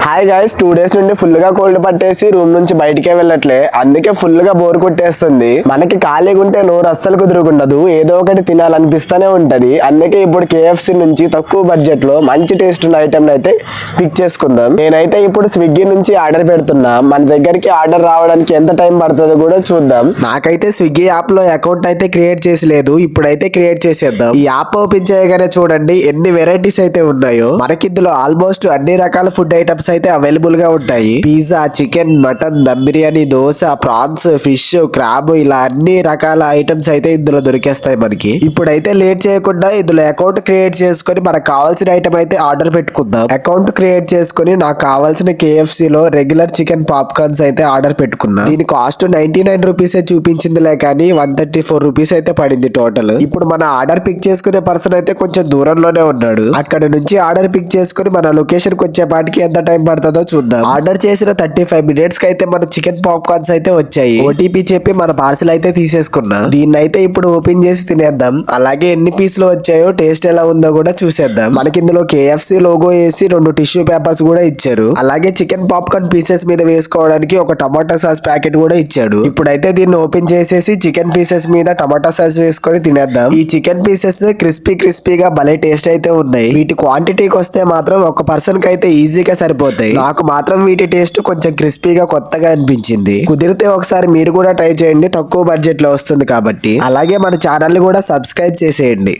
Hi guys, 2 days నుండి full గా cold పట్టేసి రూమ్ నుంచి బయటికే వెళ్ళట్లే. అందుకే ఫుల్ గా బోర్ కొట్టేస్తుంది. మనకి ఖాళీగా ఉంటే నోరు అస్సలు కుదురుకుండదు, ఏదో ఒకటి తినాలనిపిస్తూనే ఉంటది. అందుకే ఇప్పుడు కేఎఫ్సి నుంచి తక్కువ బడ్జెట్ లో మంచి టేస్ట్ ఉన్న ఐటమ్ అయితే పిక్ చేసుకుందాం. నేనైతే ఇప్పుడు స్విగ్గీ నుంచి ఆర్డర్ పెడుతున్నా. మన దగ్గరికి ఆర్డర్ రావడానికి ఎంత టైం పడుతుందో కూడా చూద్దాం. నాకైతే స్విగ్గీ యాప్ లో అకౌంట్ అయితే క్రియేట్ చేసి లేదు, ఇప్పుడైతే క్రియేట్ చేసేద్దాం. ఈ యాప్ ఓపెన్ చేయగానే చూడండి ఎన్ని వెరైటీస్ అయితే ఉన్నాయో. మనకి ఇందులో ఆల్మోస్ట్ అన్ని రకాల ఫుడ్ ఐటమ్స్ అయితే అవైలబుల్ గా ఉంటాయి. Pizza, chicken, mutton, dum biryani, dosa, prawns, fish, crab ఇలా అన్ని రకాల ఐటమ్స్ అయితే ఇందులో దొరికేస్తాయి మనకి. ఇప్పుడైతే లేట్ చేయకుండా ఇందులో అకౌంట్ క్రియేట్ చేసుకుని మనకు కావాల్సిన ఐటమ్ అయితే ఆర్డర్ పెట్టుకుందాం. అకౌంట్ క్రియేట్ చేసుకుని నాకు కావాల్సిన కేఎఫ్సి లో రెగ్యులర్ చికెన్ పాప్కార్న్స్ అయితే ఆర్డర్ పెట్టుకున్నా. దీని కాస్ట్ 99 రూపీస్ చూపించిందిలే కానీ 134 రూపీస్ అయితే పడింది టోటల్. ఇప్పుడు మన ఆర్డర్ పిక్ చేసుకునే పర్సన్ అయితే కొంచెం దూరంలోనే ఉన్నాడు. అక్కడ నుంచి ఆర్డర్ పిక్ చేసుకుని మన లొకేషన్ కి వచ్చేపాటికి ఎంత టైం పడుతుందో చూద్దాం. ఆర్డర్ చేసిన 35 మినిట్స్ కి అయితే మన చికెన్ పాప్కార్న్స్ అయితే వచ్చాయి. ఓటీపీ చెప్పి మన పార్సల్ అయితే తీసేసుకున్నా. దీన్ని అయితే ఇప్పుడు ఓపెన్ చేసి తినేద్దాం. అలాగే ఎన్ని పీసులు వచ్చాయో, టేస్ట్ ఎలా ఉందో కూడా చూసేద్దాం. మనకి ఇందులో కేఎఫ్సి లోగో వేసి 2 టిష్యూ పేపర్స్ కూడా ఇచ్చారు. అలాగే చికెన్ పాప్కార్న్ పీసెస్ మీద వేసుకోవడానికి ఒక టమాటా సాస్ ప్యాకెట్ కూడా ఇచ్చాడు. ఇప్పుడైతే దీన్ని ఓపెన్ చేసేసి చికెన్ పీసెస్ మీద టమాటా సాస్ వేసుకొని తినేద్దాం. ఈ చికెన్ పీసెస్ క్రిస్పీగా భలే టేస్ట్ అయితే ఉన్నాయి. వీటి క్వాంటిటీకి వస్తే మాత్రం ఒక పర్సన్ కి అయితే ఈజీగా సరిపోతాయి. నాకు మాత్రం వీటి టేస్ట్ కొంచెం క్రిస్పీగా కొత్తగా అనిపించింది. కుదిరితే ఒకసారి మీరు కూడా ట్రై చేయండి, తక్కువ బడ్జెట్ లో వస్తుంది కాబట్టి. అలాగే మన ఛానల్ ని కూడా సబ్స్క్రైబ్ చేసేయండి.